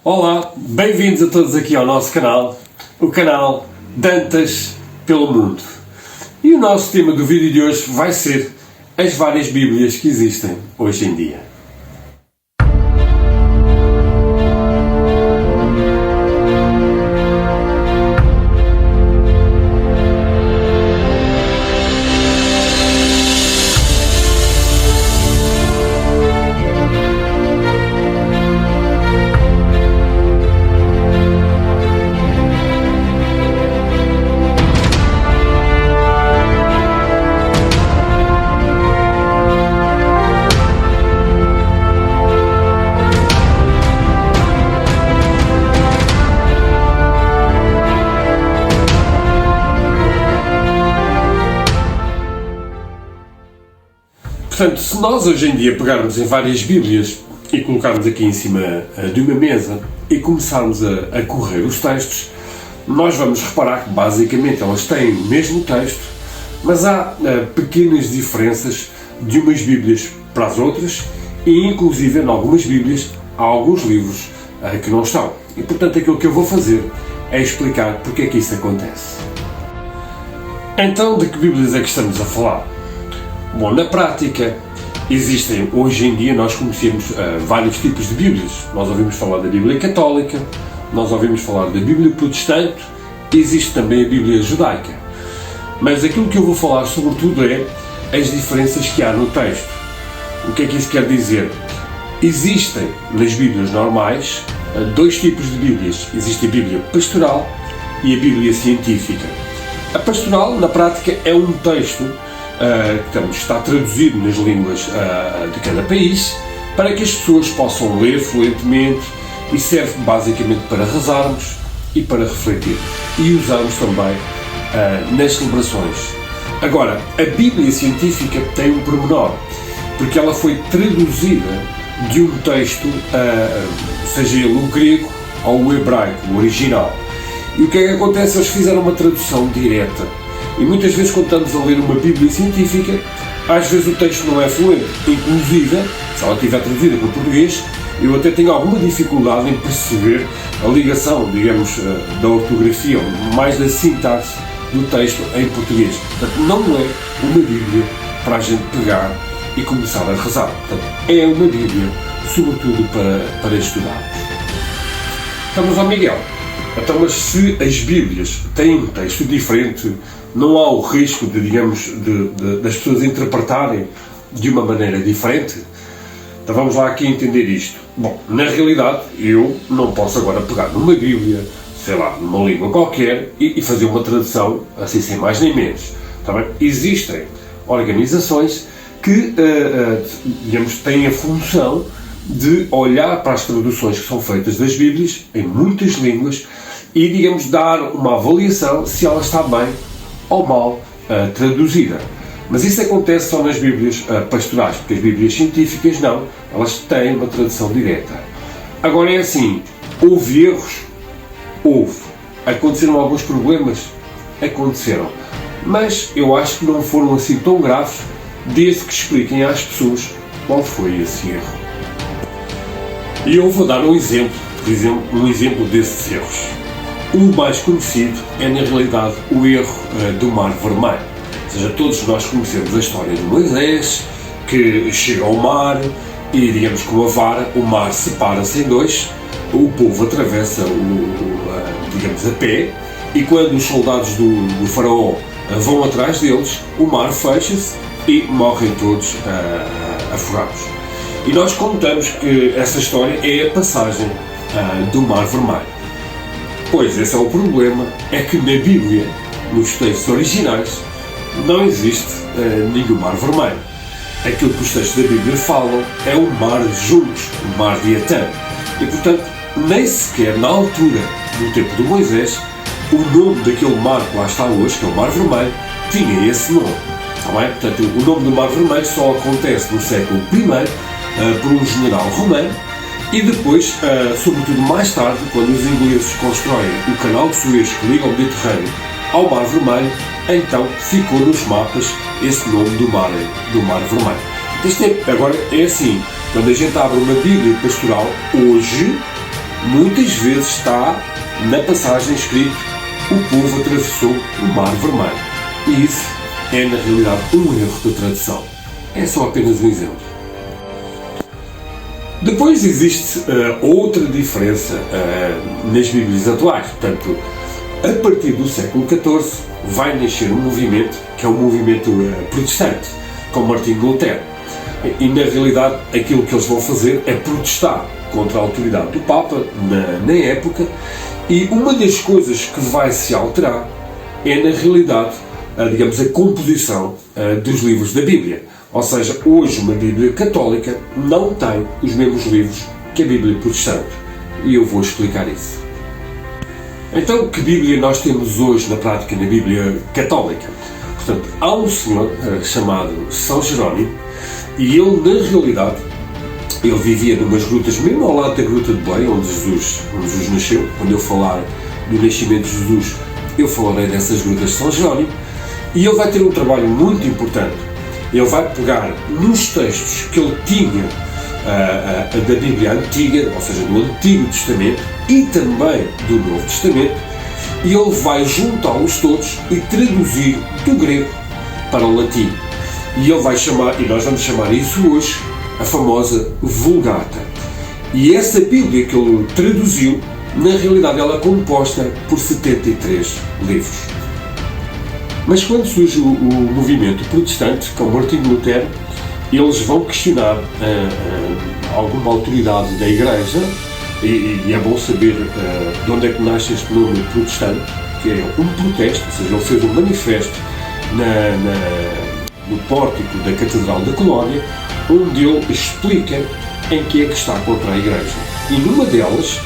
Olá, bem-vindos a todos aqui ao nosso canal, o canal Dantas pelo Mundo. E o nosso tema do vídeo de hoje vai ser as várias Bíblias que existem hoje em dia. Portanto, se nós hoje em dia pegarmos em várias Bíblias e colocarmos aqui em cima de uma mesa e começarmos a correr os textos, nós vamos reparar que basicamente elas têm o mesmo texto, mas há pequenas diferenças de umas Bíblias para as outras e inclusive em algumas Bíblias há alguns livros que não estão. E portanto aquilo que eu vou fazer é explicar porque é que isso acontece. Então, de que Bíblias é que estamos a falar? Bom, na prática, existem hoje em dia, nós conhecemos vários tipos de Bíblias. Nós ouvimos falar da Bíblia Católica, nós ouvimos falar da Bíblia Protestante, existe também a Bíblia Judaica. Mas aquilo que eu vou falar sobretudo é as diferenças que há no texto. O que é que isso quer dizer? Existem nas Bíblias normais dois tipos de Bíblias. Existe a Bíblia Pastoral e a Bíblia Científica. A Pastoral, na prática, é um texto que está traduzido nas línguas de cada país para que as pessoas possam ler fluentemente e serve basicamente para rezarmos e para refletir e usarmos também nas celebrações. Agora, a Bíblia Científica tem um pormenor, porque ela foi traduzida de um texto, seja ele o grego ou o hebraico, o original. E o que é que acontece? Eles fizeram uma tradução direta. E muitas vezes, quando estamos a ler uma Bíblia científica, às vezes o texto não é fluente. Inclusive, se ela estiver traduzida para o português, eu até tenho alguma dificuldade em perceber a ligação, digamos, da ortografia, ou mais da sintaxe do texto em português. Portanto, não é uma Bíblia para a gente pegar e começar a rezar. Portanto, é uma Bíblia, sobretudo para estudarmos. Estamos ao Miguel. Então, mas se as Bíblias têm um texto diferente, não há o risco das pessoas interpretarem de uma maneira diferente? Então vamos lá aqui entender isto. Bom, na realidade, eu não posso agora pegar numa Bíblia, sei lá, numa língua qualquer, e fazer uma tradução assim sem mais nem menos. Tá bem? Existem organizações que, digamos, têm a função de olhar para as traduções que são feitas das Bíblias, em muitas línguas, e, digamos, dar uma avaliação se ela está bem ou mal traduzida. Mas isso acontece só nas Bíblias pastorais, porque as Bíblias científicas não, elas têm uma tradução direta. Agora é assim, houve erros? Houve. Aconteceram alguns problemas? Aconteceram. Mas eu acho que não foram assim tão graves, desde que expliquem às pessoas qual foi esse erro. E eu vou dar um exemplo desses erros. O mais conhecido é, na realidade, o erro do Mar Vermelho. Ou seja, todos nós conhecemos a história de Moisés, que chega ao mar e, digamos, com a vara, o mar separa-se em dois, o povo atravessa, digamos, a pé, e quando os soldados do faraó vão atrás deles, o mar fecha-se e morrem todos afogados. E nós contamos que essa história é a passagem do Mar Vermelho. Pois, esse é o problema, é que na Bíblia, nos textos originais, não existe nenhum Mar Vermelho. Aquilo que os textos da Bíblia falam é o Mar de Juntos, o Mar de Etã. E, portanto, nem sequer na altura do tempo de Moisés, o nome daquele mar que lá está hoje, que é o Mar Vermelho, tinha esse nome. Está bem? Portanto, o nome do Mar Vermelho só acontece no século I, por um general romano, e depois, sobretudo mais tarde, quando os ingleses constroem o canal de Suez que liga o Mediterrâneo ao Mar Vermelho, então ficou nos mapas esse nome do Mar Vermelho. Agora é assim, quando a gente abre uma Bíblia pastoral, hoje, muitas vezes está na passagem escrito: o povo atravessou o Mar Vermelho. E isso é, na realidade, um erro de tradução. É só apenas um exemplo. Depois existe outra diferença nas Bíblias atuais. Portanto, a partir do século XIV vai nascer um movimento que é o movimento protestante, com Martinho Lutero. E, na realidade, aquilo que eles vão fazer é protestar contra a autoridade do Papa na época, e uma das coisas que vai se alterar é, na realidade, digamos, a composição dos livros da Bíblia. Ou seja, hoje uma Bíblia católica não tem os mesmos livros que a Bíblia protestante. E eu vou explicar isso. Então, que Bíblia nós temos hoje na prática na Bíblia católica? Portanto, há um senhor chamado São Jerónimo, e ele, na realidade, ele vivia numas grutas, mesmo ao lado da Gruta de Belém, onde Jesus nasceu. Quando eu falar do nascimento de Jesus, eu falarei dessas grutas de São Jerónimo, e ele vai ter um trabalho muito importante. Ele vai pegar nos textos que ele tinha da Bíblia Antiga, ou seja, do Antigo Testamento e também do Novo Testamento, e ele vai juntá-los todos e traduzir do grego para o latim. E ele vai chamar, e nós vamos chamar isso hoje, a famosa Vulgata. E essa Bíblia que ele traduziu, na realidade ela é composta por 73 livros. Mas quando surge o movimento protestante, com Martinho Lutero, eles vão questionar alguma autoridade da Igreja, e é bom saber de onde é que nasce este nome protestante, que é um protesto, ou seja, ele fez um manifesto no pórtico da Catedral da Colónia, onde ele explica em que é que está contra a Igreja. E numa delas,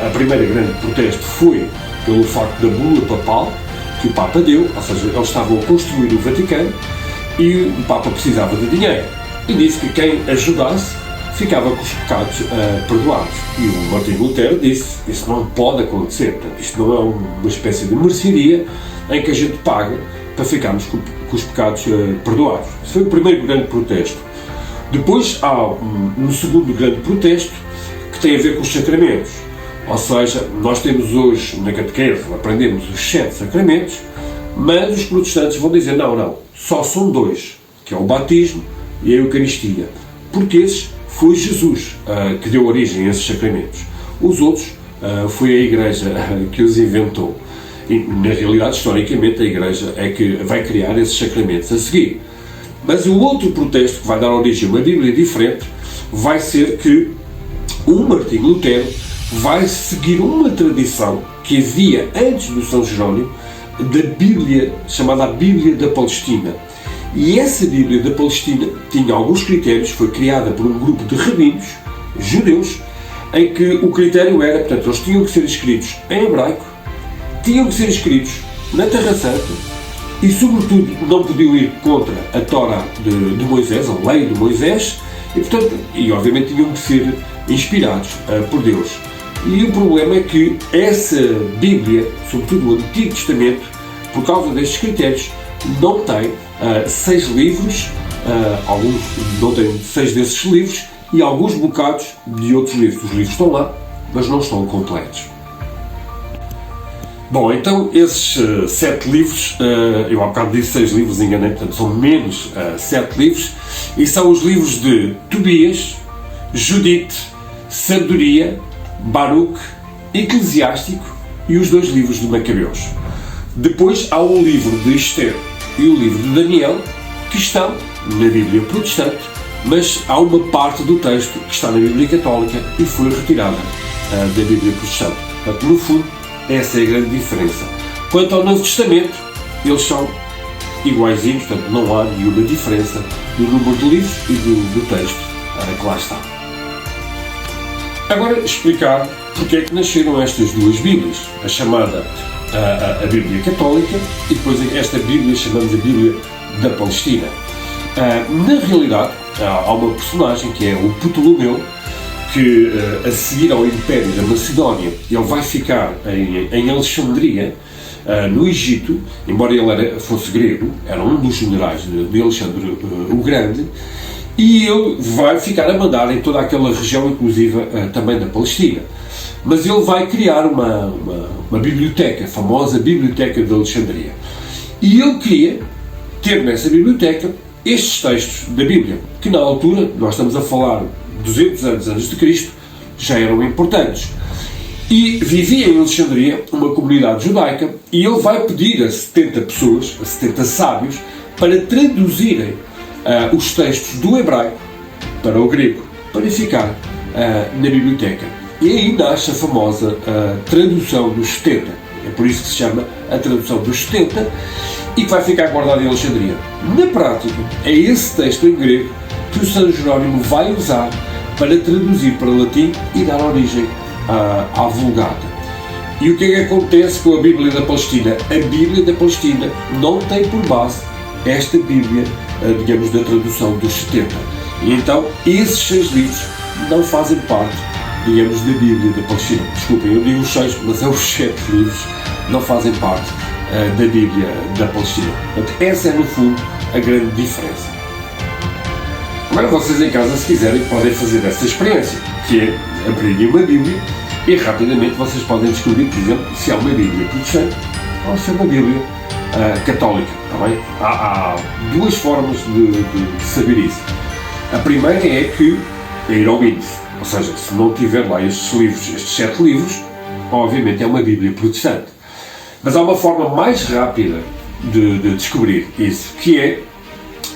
a primeira grande protesto foi pelo facto da bula papal, que o Papa deu, ou seja, eles estavam a construir o Vaticano e o Papa precisava de dinheiro. E disse que quem ajudasse ficava com os pecados perdoados. E o Martinho Lutero disse: isso não pode acontecer, portanto, isto não é uma espécie de mercearia em que a gente paga para ficarmos com os pecados perdoados. Esse foi o primeiro grande protesto. Depois há um segundo grande protesto que tem a ver com os sacramentos. Ou seja, nós temos hoje na catequese, aprendemos os 7 sacramentos, mas os protestantes vão dizer: não, só são 2, que é o batismo e a Eucaristia, porque esses foi Jesus que deu origem a esses sacramentos. Os outros foi a Igreja que os inventou. E, na realidade, historicamente, a Igreja é que vai criar esses sacramentos a seguir. Mas o outro protesto que vai dar origem a uma Bíblia diferente vai ser que o Martinho Lutero vai seguir uma tradição que havia antes do São Jerónimo, da Bíblia, chamada a Bíblia da Palestina. E essa Bíblia da Palestina tinha alguns critérios, foi criada por um grupo de rabinos judeus, em que o critério era, portanto, eles tinham que ser escritos em hebraico, tinham que ser escritos na Terra Santa e, sobretudo, não podiam ir contra a Torá de Moisés, a lei de Moisés, e, portanto, obviamente tinham que ser inspirados por Deus. E o problema é que essa Bíblia, sobretudo o Antigo Testamento, por causa destes critérios, não tem 6 livros, alguns não têm 6 desses livros, e alguns bocados de outros livros. Os livros estão lá, mas não estão completos. Bom, então esses 7 livros, eu há bocado disse 6 livros, enganei, portanto são menos 7 livros, e são os livros de Tobias, Judite, Sabedoria, Baruque, Eclesiástico e os 2 livros de Macabeus. Depois há o livro de Esther e o livro de Daniel, que estão na Bíblia protestante, mas há uma parte do texto que está na Bíblia católica e foi retirada da Bíblia protestante. Portanto, no fundo, essa é a grande diferença. Quanto ao Novo Testamento, eles são iguaizinhos, portanto, não há nenhuma diferença no número de livros e do texto que lá está. Agora, explicar porque é que nasceram estas 2 Bíblias, a chamada a Bíblia Católica e depois esta Bíblia chamamos a Bíblia da Palestina. Na realidade, há uma personagem que é o Ptolomeu, que a seguir ao Império da Macedónia, ele vai ficar em Alexandria, no Egito, embora ele fosse grego, era um dos generais de Alexandre o Grande, e ele vai ficar a mandar em toda aquela região, inclusive também da Palestina. Mas ele vai criar uma biblioteca, a famosa Biblioteca de Alexandria. E ele queria ter nessa biblioteca estes textos da Bíblia, que na altura, nós estamos a falar 200 anos antes de Cristo, já eram importantes. E vivia em Alexandria uma comunidade judaica e ele vai pedir a 70 pessoas, a 70 sábios, para traduzirem os textos do hebraico para o grego, para ficar na biblioteca. E aí nasce a famosa tradução dos 70. É por isso que se chama a tradução dos 70 e que vai ficar guardada em Alexandria. Na prática, é esse texto em grego que o São Jerónimo vai usar para traduzir para o latim e dar origem à Vulgata. E o que é que acontece com a Bíblia da Palestina? A Bíblia da Palestina não tem por base esta Bíblia, digamos, da tradução dos 70. E então, esses 6 livros não fazem parte, digamos, da Bíblia da Palestina. Desculpem, eu digo os 6, mas é os 7 livros, não fazem parte da Bíblia da Palestina. Portanto, essa é, no fundo, a grande diferença. Agora, vocês em casa, se quiserem, podem fazer essa experiência, que é abrirem uma Bíblia e rapidamente vocês podem descobrir, por exemplo, se há uma Bíblia protestante ou se é uma Bíblia católica. Está bem? Há 2 formas de saber isso. A primeira é que é ir ao índice, ou seja, se não tiver lá estes livros, estes 7 livros, obviamente é uma Bíblia protestante. Mas há uma forma mais rápida de descobrir isso, que é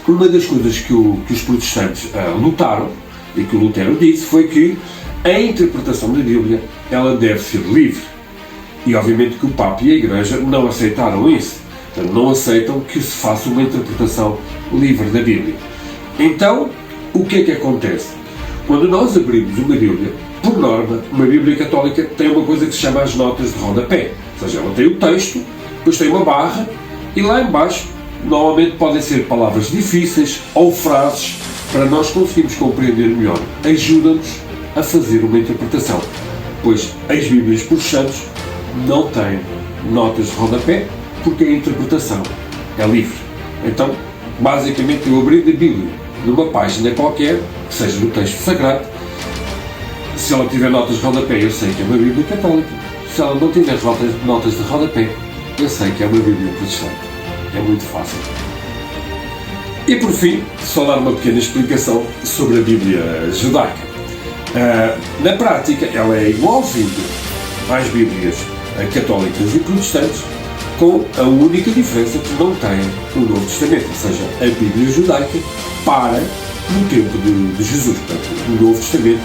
uma das coisas que os protestantes lutaram, e que o Lutero disse, foi que a interpretação da Bíblia ela deve ser livre. E obviamente que o Papa e a Igreja não aceitaram isso. Portanto, não aceitam que se faça uma interpretação livre da Bíblia. Então, o que é que acontece? Quando nós abrimos uma Bíblia, por norma, uma Bíblia católica tem uma coisa que se chama as notas de rodapé. Ou seja, ela tem o texto, depois tem uma barra, e lá em baixo, normalmente podem ser palavras difíceis ou frases para nós conseguirmos compreender melhor. Ajuda-nos a fazer uma interpretação, pois as Bíblias protestantes não têm notas de rodapé, porque a interpretação é livre. Então, basicamente, eu abri a Bíblia numa página qualquer, que seja no texto sagrado, se ela tiver notas de rodapé, eu sei que é uma Bíblia católica. Se ela não tiver notas de rodapé, eu sei que é uma Bíblia protestante. É muito fácil. E por fim, só dar uma pequena explicação sobre a Bíblia judaica. Na prática, ela é igualzinha às Bíblias católicas e protestantes, com a única diferença que não tem o Novo Testamento, ou seja, a Bíblia judaica para no tempo de Jesus. Portanto, o Novo Testamento,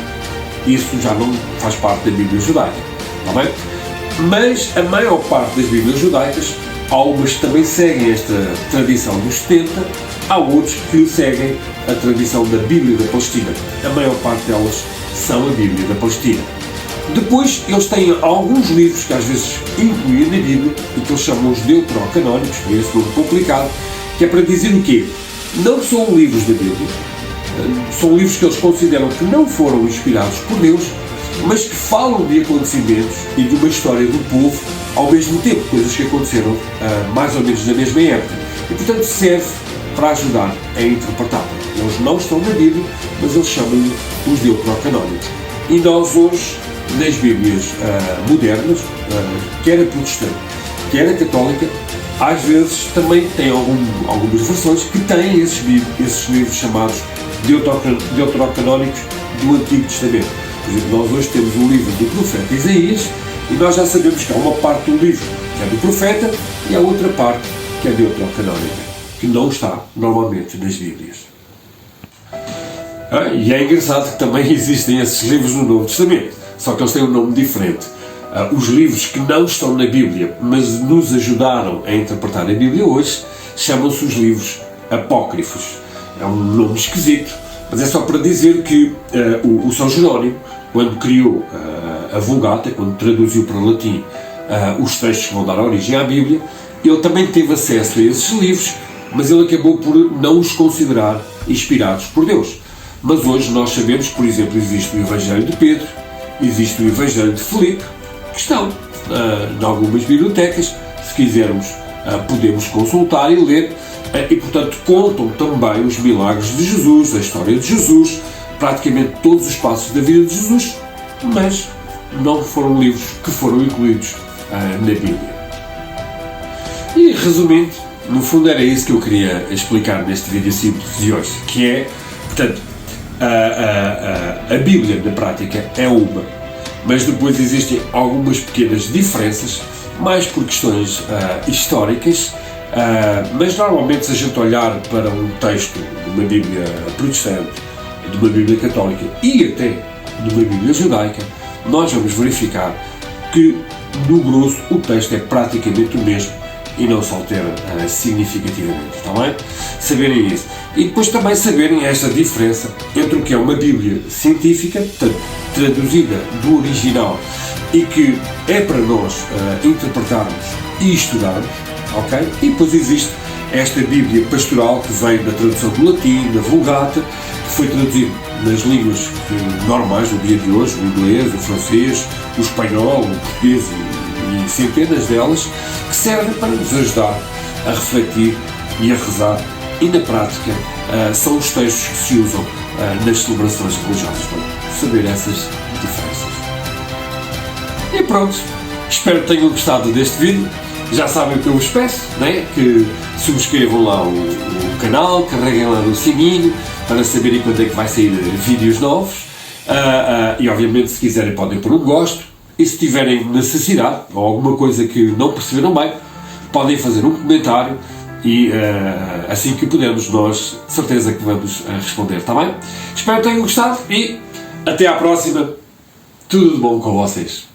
isso já não faz parte da Bíblia judaica. Está bem? Mas a maior parte das Bíblias judaicas, algumas também seguem esta tradição dos 70, há outros que seguem a tradição da Bíblia da Palestina. A maior parte delas são a Bíblia da Palestina. Depois, eles têm alguns livros que às vezes incluem na Bíblia e que eles chamam os deuterocanónicos, que é esse nome complicado, que é para dizer o quê? Não são livros da Bíblia, são livros que eles consideram que não foram inspirados por Deus, mas que falam de acontecimentos e de uma história do povo ao mesmo tempo, coisas que aconteceram mais ou menos na mesma época. E, portanto, serve para ajudar a interpretar. Eles não estão na Bíblia, mas eles chamam-lhe os deuterocanónicos. E nós hoje, nas Bíblias modernas, quer a protestante, quer a católica, às vezes também tem algumas versões que têm esses livros chamados deuterocanónicos do Antigo Testamento. Por exemplo, nós hoje temos o livro do profeta Isaías e nós já sabemos que há uma parte do livro que é do profeta e há outra parte que é deuterocanónica, que não está normalmente nas Bíblias. E é engraçado que também existem esses livros no Novo Testamento, só que eles têm um nome diferente. Os livros que não estão na Bíblia, mas nos ajudaram a interpretar a Bíblia hoje, chamam-se os livros apócrifos. É um nome esquisito, mas é só para dizer que o São Jerónimo, quando criou a Vulgata, quando traduziu para o latim os textos que vão dar origem à Bíblia, ele também teve acesso a esses livros, mas ele acabou por não os considerar inspirados por Deus. Mas hoje nós sabemos que, por exemplo, existe o Evangelho de Pedro, existe o Evangelho de Filipe, que estão em algumas bibliotecas. Se quisermos, podemos consultar e ler, e portanto contam também os milagres de Jesus, a história de Jesus, praticamente todos os passos da vida de Jesus, mas não foram livros que foram incluídos na Bíblia. E resumindo, no fundo era isso que eu queria explicar neste vídeo simples de hoje, que é, portanto, a Bíblia na prática é uma, mas depois existem algumas pequenas diferenças, mais por questões históricas, mas normalmente se a gente olhar para um texto de uma Bíblia protestante, de uma Bíblia católica e até de uma Bíblia judaica, nós vamos verificar que no grosso o texto é praticamente o mesmo e não se altera significativamente, está bem? Saberem isso. E depois também saberem esta diferença entre o que é uma Bíblia científica, portanto, traduzida do original e que é para nós interpretarmos e estudarmos, ok? E depois existe esta Bíblia pastoral que vem da tradução do latim, da Vulgata, que foi traduzido nas línguas normais do dia de hoje, o inglês, o francês, o espanhol, o português e centenas delas, que servem para nos ajudar a refletir e a rezar, e na prática são os textos que se usam nas celebrações religiosas, para saber essas diferenças. E pronto, espero que tenham gostado deste vídeo. Já sabem o que eu vos peço, né? Que subscrevam lá o canal, carreguem lá no sininho para saberem quando é que vai sair vídeos novos, e obviamente se quiserem podem pôr um gosto, e se tiverem necessidade ou alguma coisa que não perceberam bem, podem fazer um comentário e assim que pudermos nós, de certeza que vamos responder, está bem? Espero que tenham gostado e até à próxima, tudo de bom com vocês.